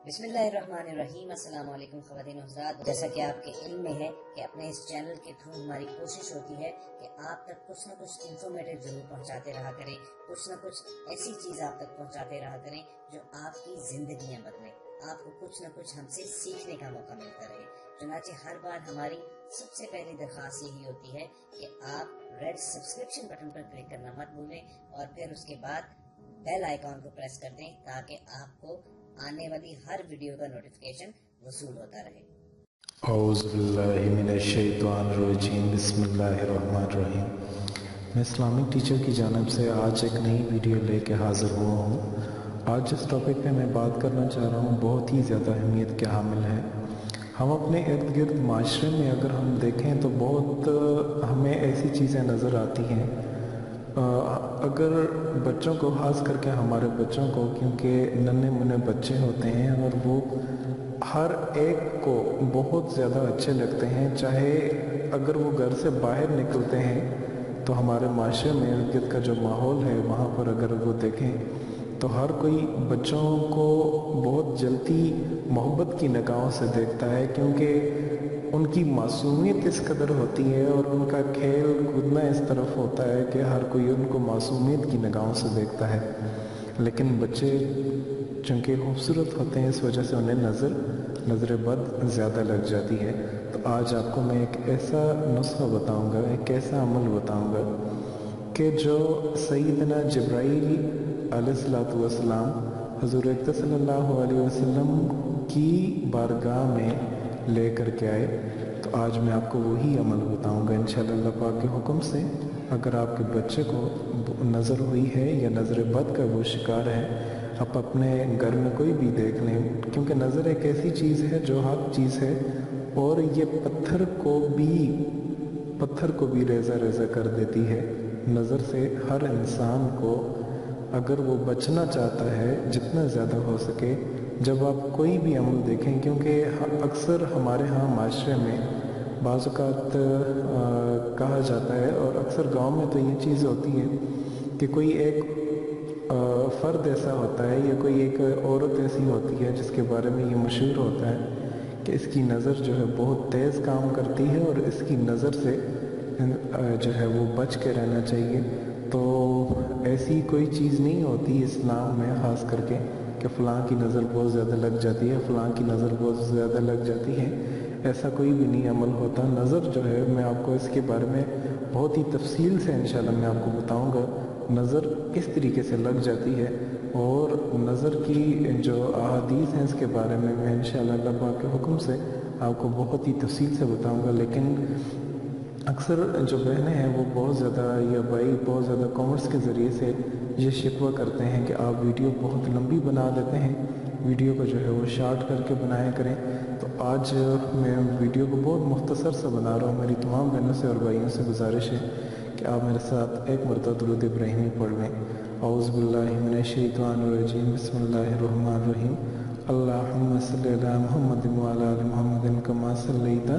بسم اللہ الرحمن الرحیم۔ السلام علیکم خواتین و حضرات، جیسا کہ آپ کے علم میں ہے کہ اپنے اس چینل کے تھرو ہماری کوشش ہوتی ہے کہ آپ تک کچھ نہ کچھ انفارمیٹیو ضرور پہنچاتے رہا کریں، کچھ نہ کچھ ایسی چیز آپ تک پہنچاتے رہا کریں جو آپ کی زندگیاں بدلیں، آپ کو کچھ نہ کچھ ہم سے سیکھنے کا موقع ملتا رہے۔ چنانچہ ہر بار ہماری سب سے پہلی درخواست یہی ہوتی ہے کہ آپ ریڈ سبسکرپشن بٹن پر کلک کرنا مت بھولیں اور پھر اس کے بعد بیل آئیکن کو پریس کر دیں تاکہ آپ کو آنے والی ہر ویڈیو کا نوٹیفیکیشن وصول ہوتا رہے۔ اعوذ باللہ من الشیطان الرجیم، بسم اللہ الرحمن الرحیم۔ میں اسلامک ٹیچر کی جانب سے آج ایک نئی ویڈیو لے کے حاضر ہوا ہوں۔ آج جس ٹاپک پہ میں بات کرنا چاہ رہا ہوں بہت ہی زیادہ اہمیت کے حامل ہے۔ ہم اپنے ارد گرد معاشرے میں اگر ہم دیکھیں تو بہت ہمیں ایسی چیزیں نظر آتی ہیں، اگر بچوں کو خاص کر کے ہمارے بچوں کو، کیونکہ ننھے منے بچے ہوتے ہیں اور وہ ہر ایک کو بہت زیادہ اچھے لگتے ہیں، چاہے اگر وہ گھر سے باہر نکلتے ہیں تو ہمارے معاشرے میں ارد گرد کا جو ماحول ہے وہاں پر اگر وہ دیکھیں تو ہر کوئی بچوں کو بہت جلدی محبت کی نگاہوں سے دیکھتا ہے، کیونکہ ان کی معصومیت اس قدر ہوتی ہے اور ان کا کھیل کودنا اس طرف ہوتا ہے کہ ہر کوئی ان کو معصومیت کی نگاہوں سے دیکھتا ہے۔ لیکن بچے چونکہ خوبصورت ہوتے ہیں اس وجہ سے انہیں نظر بد زیادہ لگ جاتی ہے۔ تو آج آپ کو میں ایک ایسا نسخہ بتاؤں گا، ایک ایسا عمل بتاؤں گا کہ جو سیدنا جبرائیل علیہ السلام حضور اقدس صلی اللہ علیہ وسلم کی بارگاہ میں لے کر کے آئے۔ تو آج میں آپ کو وہی عمل بتاؤں گا انشاءاللہ اللہ پاک کے حکم سے۔ اگر آپ کے بچے کو نظر ہوئی ہے یا نظر بد کا وہ شکار ہے، آپ اپنے گھر میں کوئی بھی دیکھ لیں، کیونکہ نظر ایک ایسی چیز ہے جو حق چیز ہے اور یہ پتھر کو بھی ریزہ ریزہ کر دیتی ہے۔ نظر سے ہر انسان کو اگر وہ بچنا چاہتا ہے جتنا زیادہ ہو سکے، جب آپ کوئی بھی عمل دیکھیں، کیونکہ اکثر ہمارے ہاں معاشرے میں بعض اوقات کہا جاتا ہے اور اکثر گاؤں میں تو یہ چیز ہوتی ہے کہ کوئی ایک فرد ایسا ہوتا ہے یا کوئی ایک عورت ایسی ہوتی ہے جس کے بارے میں یہ مشہور ہوتا ہے کہ اس کی نظر جو ہے بہت تیز کام کرتی ہے اور اس کی نظر سے جو ہے وہ بچ کے رہنا چاہیے۔ تو ایسی کوئی چیز نہیں ہوتی اسلام میں خاص کر کے کہ فلاں کی نظر بہت زیادہ لگ جاتی ہے، فلاں کی نظر بہت زیادہ لگ جاتی ہے، ایسا کوئی بھی نہیں عمل ہوتا۔ نظر جو ہے میں آپ کو اس کے بارے میں بہت ہی تفصیل سے انشاءاللہ میں آپ کو بتاؤں گا نظر کس طریقے سے لگ جاتی ہے، اور نظر کی جو احادیث ہیں اس کے بارے میں انشاءاللہ اللہ پاک کے حکم سے آپ کو بہت ہی تفصیل سے بتاؤں گا۔ لیکن اکثر جو بہنیں ہیں وہ بہت زیادہ یا بھائی بہت زیادہ کامنٹس کے ذریعے سے یہ شکوہ کرتے ہیں کہ آپ ویڈیو بہت لمبی بنا دیتے ہیں، ویڈیو کو جو ہے وہ شارٹ کر کے بنایا کریں۔ تو آج میں ویڈیو کو بہت مختصر سا بنا رہا ہوں۔ میری تمام بہنوں سے اور بھائیوں سے گزارش ہے کہ آپ میرے ساتھ ایک مرتبہ درود ابراہیمی پڑھ لیں۔ اعوذ باللہ من الشیطان الرجیم، بسم اللہ الرحمن الرحیم۔ اللہم صلی علی محمد وعلی آل محمد کما صلیت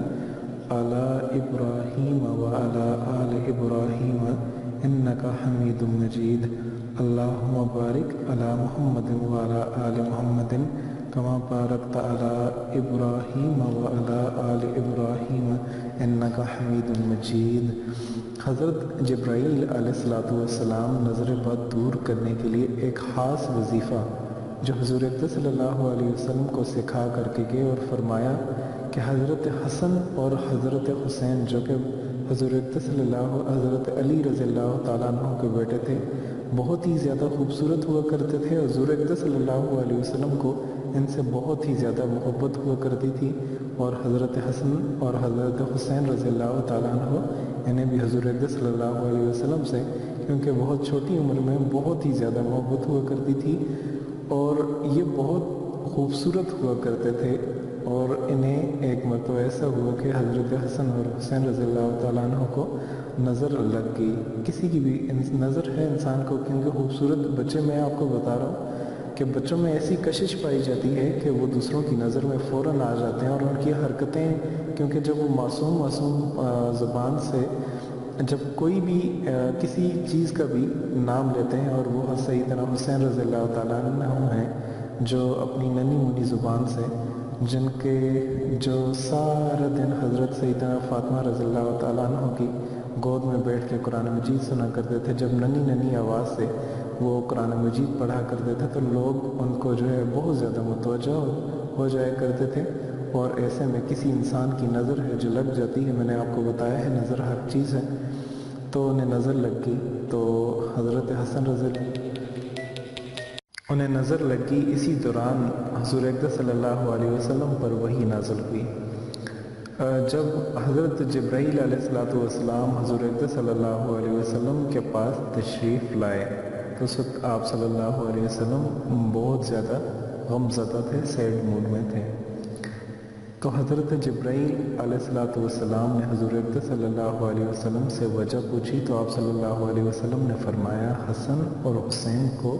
علی ابراہیم وعلی آل ابراہیم انک حمید مجید۔ اللہم بارک علی محمد وعلی آل محمد کما بارکت علی ابراہیم وعلی آل ابراہیم انک حمید مجید۔ حضرت جبرائیل علیہ السلام نظر بد دور کرنے کے لیے ایک خاص وظیفہ جو حضور اقدس صلی اللہ علیہ وسلم کو سکھا کر کے گئے اور فرمایا کہ حضرت حسن اور حضرت حسین جو کہ حضرت علی رضی اللہ تعالیٰ عنہ کے بیٹے تھے، بہت ہی زیادہ خوبصورت ہوا کرتے تھے۔ حضور اقدس صلی اللہ علیہ وسلم کو ان سے بہت ہی زیادہ محبت ہوا کرتی تھی، اور حضرت حسن اور حضرت حسین رضی اللہ تعالیٰ عنہ انہیں بھی حضور اقدس صلی اللہ علیہ وسلم سے کیونکہ بہت چھوٹی عمر میں بہت ہی زیادہ محبت ہوا کرتی تھی اور یہ بہت خوبصورت ہوا کرتے تھے۔ اور انہیں ایک مرتبہ ایسا ہوا کہ حضرت حسن اور حسین رضی اللہ تعالیٰ عنہ کو نظر لگ گئی۔ کسی کی بھی نظر ہے انسان کو، کیونکہ خوبصورت بچے میں آپ کو بتا رہا ہوں کہ بچوں میں ایسی کشش پائی جاتی ہے کہ وہ دوسروں کی نظر میں فوراً آ جاتے ہیں، اور ان کی حرکتیں، کیونکہ جب وہ معصوم زبان سے جب کوئی بھی کسی چیز کا بھی نام لیتے ہیں اور وہ سیدنا حسین رضی اللہ تعالیٰ عنہ ہیں جو اپنی ننھی منی زبان سے، جن کے جو سارا دن حضرت سیدنا فاطمہ رضی اللہ تعالیٰ عنہ کی گود میں بیٹھ کے قرآن مجید سنا کرتے تھے، جب ننھی ننھی آواز سے وہ قرآن مجید پڑھا کرتے تھے تو لوگ ان کو جو ہے بہت زیادہ متوجہ ہو جایا کرتے تھے، اور ایسے میں کسی انسان کی نظر ہے جو لگ جاتی ہے، میں نے آپ کو بتایا ہے نظر ہر چیز ہے، تو انہیں نظر لگ گئی، تو حضرت حسن رضی انہیں نظر لگ گئی، اسی دوران حضور اقدس صلی اللہ علیہ وسلم پر وحی نازل ہوئی۔ جب حضرت جبرائیل علیہ السلام حضور اقدس صلی اللہ علیہ وسلم کے پاس تشریف لائے تو اس وقت آپ صلی اللہ علیہ وسلم بہت زیادہ غم زدہ تھے، سیڈ موڈ میں تھے، تو حضرت جبرائیل علیہ السلام نے حضور اقدس صلی اللہ علیہ وسلم سے وجہ پوچھی، تو آپ صلی اللہ علیہ وسلم نے فرمایا حسن اور حسین کو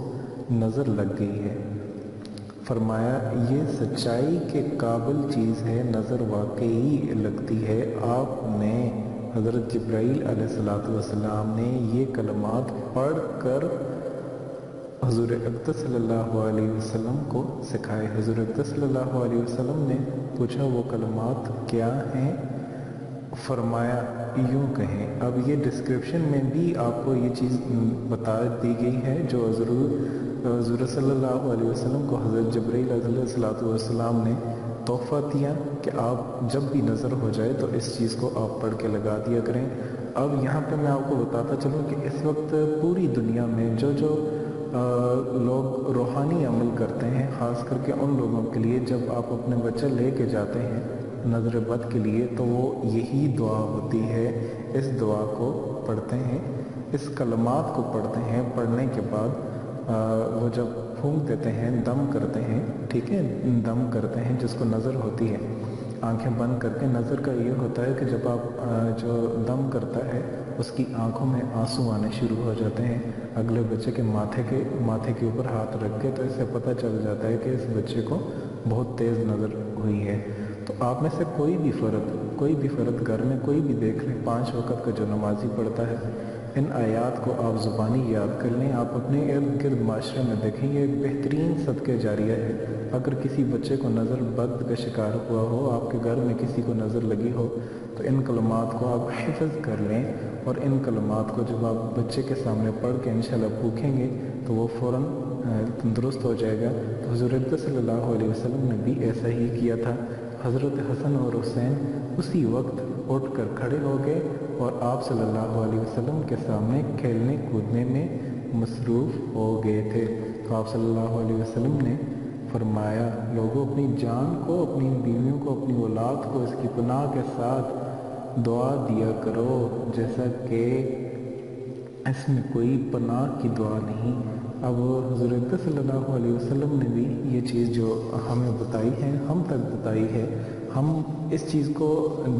نظر لگ گئی ہے، فرمایا یہ سچائی کے قابل چیز ہے، نظر واقعی لگتی ہے۔ آپ نے حضرت جبرائیل علیہ السلام نے یہ کلمات پڑھ کر حضور اقدس صلی اللہ علیہ وسلم کو سکھائے۔ حضور اقدس صلی اللہ علیہ وسلم نے پوچھا وہ کلمات کیا ہیں؟ فرمایا یوں کہیں۔ اب یہ ڈسکرپشن میں بھی آپ کو یہ چیز بتا دی گئی ہے جو حضور صلی اللہ علیہ وسلم کو حضرت جبرائیل علیہ السلام نے تحفہ دیا کہ آپ جب بھی نظر ہو جائے تو اس چیز کو آپ پڑھ کے لگا دیا کریں۔ اب یہاں پہ میں آپ کو بتاتا چلوں کہ اس وقت پوری دنیا میں جو لوگ روحانی عمل کرتے ہیں، خاص کر کے ان لوگوں کے لیے جب آپ اپنے بچہ لے کے جاتے ہیں نظر بد کے لیے تو وہ یہی دعا ہوتی ہے، اس دعا کو پڑھتے ہیں، اس کلمات کو پڑھتے ہیں، پڑھنے کے بعد وہ جب پھونک دیتے ہیں، دم کرتے ہیں، ٹھیک ہے، دم کرتے ہیں جس کو نظر ہوتی ہے، آنکھیں بند کر کے نظر کا یہ ہوتا ہے کہ جب آپ جو دم کرتا ہے اس کی آنکھوں میں آنسو آنے شروع ہو جاتے ہیں، اگلے بچے کے ماتھے کے اوپر ہاتھ رکھ کے، تو اس سے پتہ چل جاتا ہے کہ اس بچے کو بہت تیز نظر ہوئی ہے۔ تو آپ میں سے کوئی بھی فرد گھر میں کوئی بھی دیکھ لیں، 5 وقت کا جو نمازی پڑھتا ہے، ان آیات کو آپ زبانی یاد کر لیں، آپ اپنے ارد گرد معاشرے میں دیکھیں، یہ ایک بہترین صدقہ جاریہ ہے۔ اگر کسی بچے کو نظر بد کا شکار ہوا ہو، آپ کے گھر میں کسی کو نظر لگی ہو، تو ان کلمات کو آپ حفظ کر لیں، اور ان کلمات کو جب آپ بچے کے سامنے پڑھ کے انشاءاللہ پوکھیں گے تو وہ فوراً تندرست ہو جائے گا۔ تو حضور اقدس صلی اللہ علیہ وسلم نے بھی ایسا ہی کیا تھا۔ حضرت حسن اور حسین اسی وقت اٹھ کر کھڑے ہو گئے اور آپ صلی اللہ علیہ وسلم کے سامنے کھیلنے کودنے میں مصروف ہو گئے تھے۔ تو آپ صلی اللہ علیہ وسلم نے فرمایا لوگوں اپنی جان کو، اپنی بیویوں کو، اپنی اولاد کو اس کی پناہ کے ساتھ دعا دیا کرو جیسا کہ اس میں کوئی پناہ کی دعا نہیں۔ اب حضور اقدس صلی اللہ علیہ وسلم نے بھی یہ چیز جو ہمیں بتائی ہے، ہم تک بتائی ہے، ہم اس چیز کو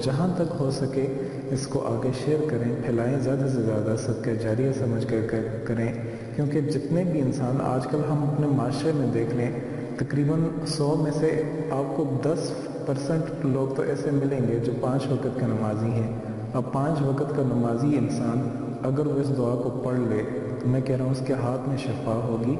جہاں تک ہو سکے اس کو آگے شیئر کریں، پھیلائیں، زیادہ سے زیادہ صدقہ جاریہ سمجھ کر کریں، کیونکہ جتنے بھی انسان آج کل ہم اپنے معاشرے میں دیکھ لیں، تقریباً 100 میں سے آپ کو 10% لوگ تو ایسے ملیں گے جو 5 وقت کا نمازی ہیں۔ اب 5 وقت کا نمازی انسان اگر وہ اس دعا کو پڑھ لے تو میں کہہ رہا ہوں اس کے ہاتھ میں شفا ہوگی۔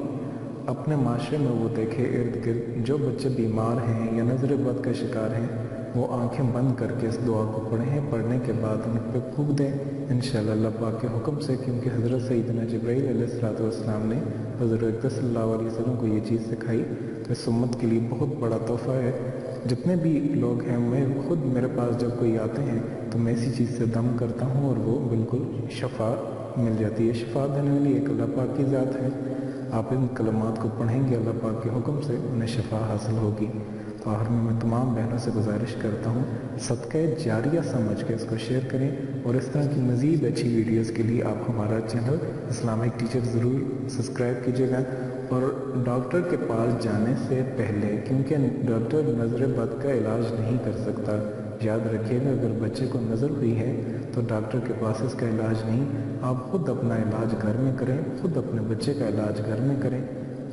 اپنے معاشرے میں وہ دیکھے ارد گرد جو بچے بیمار ہیں یا نظر بد کا شکار ہیں، وہ آنکھیں بند کر کے اس دعا کو پڑھیں، پڑھنے کے بعد ان پہ پھونک دیں انشاءاللہ اللہ پاک کے حکم سے، کیونکہ حضرت سیدنا جبرائیل علیہ السلام نے حضرت اقدس صلی اللہ علیہ وسلم کو یہ چیز سکھائی، تو اس امت کے لیے بہت بڑا تحفہ ہے۔ جتنے بھی لوگ ہیں، میں خود میرے پاس جب کوئی آتے ہیں تو میں اسی چیز سے دم کرتا ہوں اور وہ بالکل شفا مل جاتی ہے۔ شفا دینے والی ایک اللہ پاک کی ذات ہے، آپ ان کلمات کو پڑھیں گے اللہ پاک کے حکم سے انہیں شفا حاصل ہوگی۔ تو آخر میں تمام بہنوں سے گزارش کرتا ہوں صدقہ جاریہ سمجھ کے اس کو شیئر کریں، اور اس طرح کی مزید اچھی ویڈیوز کے لیے آپ ہمارا چینل اسلامک ٹیچر ضرور سبسکرائب کیجیے گا۔ اور ڈاکٹر کے پاس جانے سے پہلے، کیونکہ ڈاکٹر نظر بد کا علاج نہیں کر سکتا، یاد رکھیے گا اگر بچے کو نظر ہوئی ہے تو ڈاکٹر کے پاس اس کا علاج نہیں، آپ خود اپنا علاج گھر میں کریں، خود اپنے بچے کا علاج گھر میں کریں،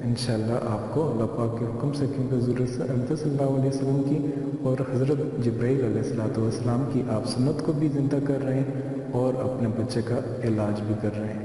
انشاءاللہ آپ کو اللہ پاک کے حکم سے، کیونکہ حضور صلی اللہ علیہ وسلم کی اور حضرت جبرائیل علیہ السلام کی آپ سنت کو بھی زندہ کر رہے ہیں اور اپنے بچے کا علاج بھی کر رہے ہیں۔